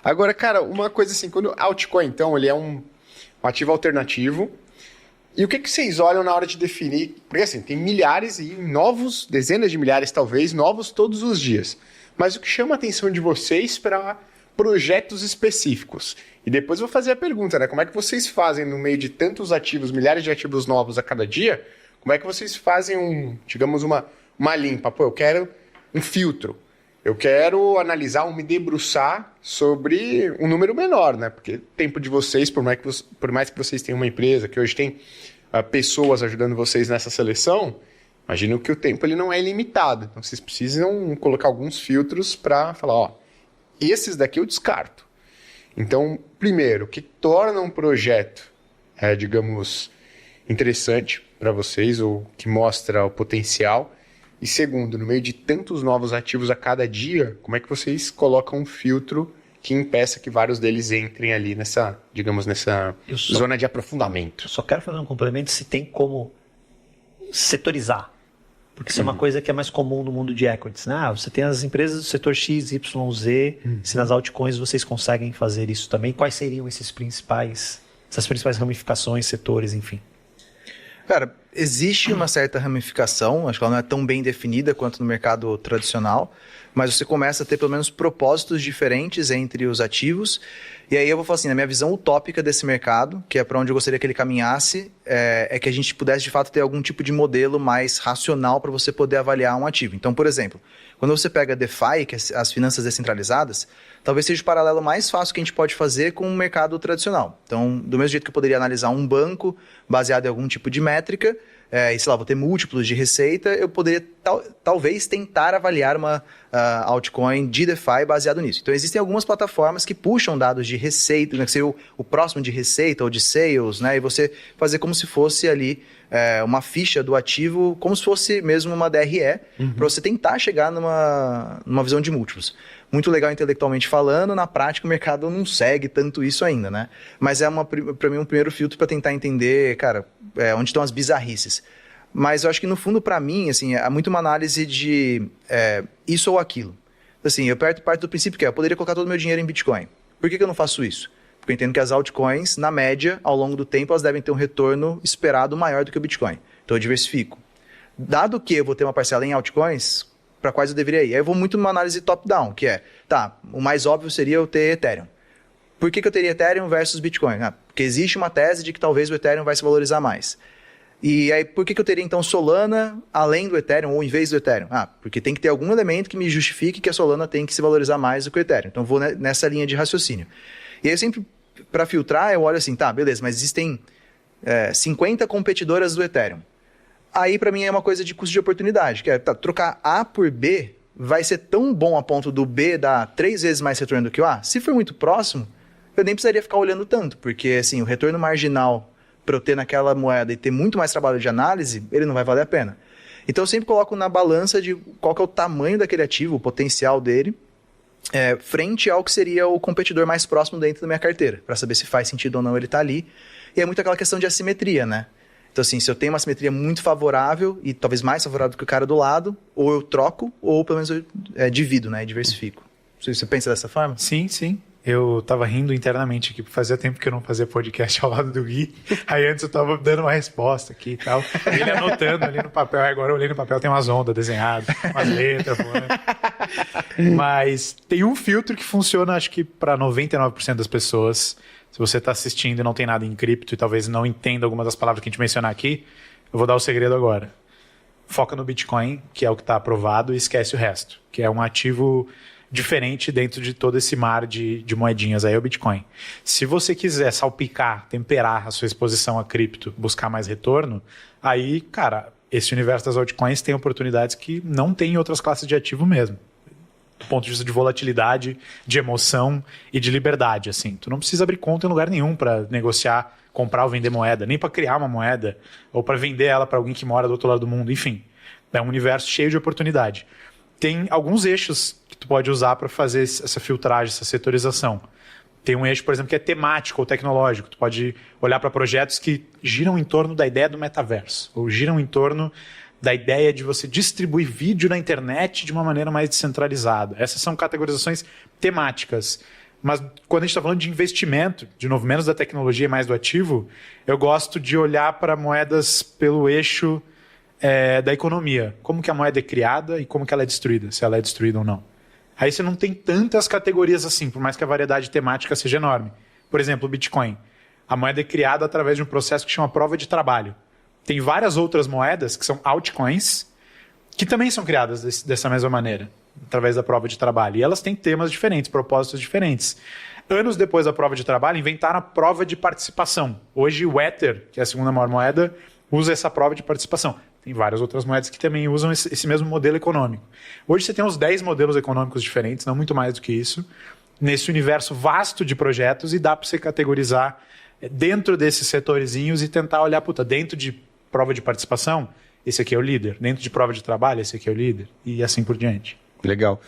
Agora, cara, uma coisa assim, quando o altcoin, então, ele é um ativo alternativo, e o que vocês olham na hora de definir? Porque assim, tem milhares e novos, dezenas de milhares talvez, novos todos os dias. Mas o que chama a atenção de vocês para projetos específicos? E depois eu vou fazer a pergunta, né? Como é que vocês fazem no meio de tantos ativos, milhares de ativos novos a cada dia, como é que vocês fazem digamos, uma limpa? Pô, eu quero um filtro. Eu quero analisar, me debruçar sobre um número menor, né? Porque o tempo de vocês, por mais que vocês tenham uma empresa, que hoje tem pessoas ajudando vocês nessa seleção, imagino que o tempo ele não é ilimitado. Então vocês precisam colocar alguns filtros para falar, ó, esses daqui eu descarto. Então, primeiro, o que torna um projeto, digamos, interessante para vocês, ou que mostra o potencial. E segundo, no meio de tantos novos ativos a cada dia, como é que vocês colocam um filtro que impeça que vários deles entrem ali nessa zona de aprofundamento? Eu só quero fazer um complemento se tem como setorizar. Porque isso é uma coisa que é mais comum no mundo de equities, né? Você tem as empresas do setor X, Y, Z, se nas altcoins vocês conseguem fazer isso também, quais seriam essas principais ramificações, setores, enfim? Cara, existe uma certa ramificação, acho que ela não é tão bem definida quanto no mercado tradicional, mas você começa a ter pelo menos propósitos diferentes entre os ativos. E aí eu vou falar assim, na minha visão utópica desse mercado, que é para onde eu gostaria que ele caminhasse, é que a gente pudesse de fato ter algum tipo de modelo mais racional para você poder avaliar um ativo. Então, por exemplo, quando você pega DeFi, que é as finanças descentralizadas, talvez seja o paralelo mais fácil que a gente pode fazer com o mercado tradicional. Então, do mesmo jeito que eu poderia analisar um banco baseado em algum tipo de métrica, e sei lá, vou ter múltiplos de receita, eu poderia talvez tentar avaliar uma altcoin de DeFi baseado nisso. Então, existem algumas plataformas que puxam dados de receita, né, que seria o próximo de receita ou de sales, né, e você fazer como se fosse ali uma ficha do ativo, como se fosse mesmo uma DRE, para você tentar chegar numa visão de múltiplos. Muito legal intelectualmente falando, na prática o mercado não segue tanto isso ainda, né? Mas para mim um primeiro filtro para tentar entender, cara, onde estão as bizarrices. Mas eu acho que no fundo para mim, assim, é muito uma análise de isso ou aquilo. Assim, eu parto do princípio que eu poderia colocar todo o meu dinheiro em Bitcoin. Por que eu não faço isso? Porque eu entendo que as altcoins, na média, ao longo do tempo, elas devem ter um retorno esperado maior do que o Bitcoin. Então eu diversifico. Dado que eu vou ter uma parcela em altcoins, para quais eu deveria ir? Aí eu vou muito numa análise top-down, que o mais óbvio seria eu ter Ethereum. Por que eu teria Ethereum versus Bitcoin? Porque existe uma tese de que talvez o Ethereum vai se valorizar mais. E aí, por que eu teria então Solana além do Ethereum ou em vez do Ethereum? Porque tem que ter algum elemento que me justifique que a Solana tem que se valorizar mais do que o Ethereum. Então, eu vou nessa linha de raciocínio. E aí, eu sempre, para filtrar, eu olho assim, beleza, mas existem 50 competidoras do Ethereum. Aí, para mim, é uma coisa de custo de oportunidade, que trocar A por B vai ser tão bom a ponto do B dar 3 vezes mais retorno do que o A. Se for muito próximo, eu nem precisaria ficar olhando tanto, porque assim, o retorno marginal para eu ter naquela moeda e ter muito mais trabalho de análise, ele não vai valer a pena. Então, eu sempre coloco na balança de qual que é o tamanho daquele ativo, o potencial dele, frente ao que seria o competidor mais próximo dentro da minha carteira, para saber se faz sentido ou não ele estar ali. E é muito aquela questão de assimetria, né? Então, assim, se eu tenho uma simetria muito favorável e talvez mais favorável do que o cara do lado, ou eu troco, ou pelo menos eu divido, né? E diversifico. Você pensa dessa forma? Sim, sim. Eu tava rindo internamente aqui, porque fazia tempo que eu não fazia podcast ao lado do Gui. Aí antes eu tava dando uma resposta aqui e tal. Ele anotando ali no papel. Agora eu olhei no papel, tem umas ondas desenhadas, umas letras. Mas tem um filtro que funciona, acho que para 99% das pessoas. Se você está assistindo e não tem nada em cripto e talvez não entenda alguma das palavras que a gente mencionar aqui, eu vou dar o segredo agora. Foca no Bitcoin, que é o que está aprovado, e esquece o resto, que é um ativo diferente dentro de todo esse mar de moedinhas aí, é o Bitcoin. Se você quiser salpicar, temperar a sua exposição a cripto, buscar mais retorno, aí, cara, esse universo das altcoins tem oportunidades que não tem em outras classes de ativo mesmo. Do ponto de vista de volatilidade, de emoção e de liberdade, assim. Tu não precisa abrir conta em lugar nenhum para negociar, comprar ou vender moeda, nem para criar uma moeda, ou para vender ela para alguém que mora do outro lado do mundo, enfim. É um universo cheio de oportunidade. Tem alguns eixos que tu pode usar para fazer essa filtragem, essa setorização. Tem um eixo, por exemplo, que é temático ou tecnológico. Tu pode olhar para projetos que giram em torno da ideia do metaverso, ou giram em torno da ideia de você distribuir vídeo na internet de uma maneira mais descentralizada. Essas são categorizações temáticas. Mas quando a gente está falando de investimento, de novo, menos da tecnologia e mais do ativo, eu gosto de olhar para moedas pelo eixo da economia. Como que a moeda é criada e como que ela é destruída, se ela é destruída ou não. Aí você não tem tantas categorias assim, por mais que a variedade temática seja enorme. Por exemplo, o Bitcoin. A moeda é criada através de um processo que chama prova de trabalho. Tem várias outras moedas que são altcoins, que também são criadas dessa mesma maneira, através da prova de trabalho. E elas têm temas diferentes, propósitos diferentes. Anos depois da prova de trabalho, inventaram a prova de participação. Hoje o Ether, que é a segunda maior moeda, usa essa prova de participação. Tem várias outras moedas que também usam esse mesmo modelo econômico. Hoje você tem uns 10 modelos econômicos diferentes, não muito mais do que isso, nesse universo vasto de projetos, e dá para você categorizar dentro desses setorzinhos e tentar olhar, dentro de prova de participação, esse aqui é o líder. Dentro de prova de trabalho, esse aqui é o líder. E assim por diante. Legal.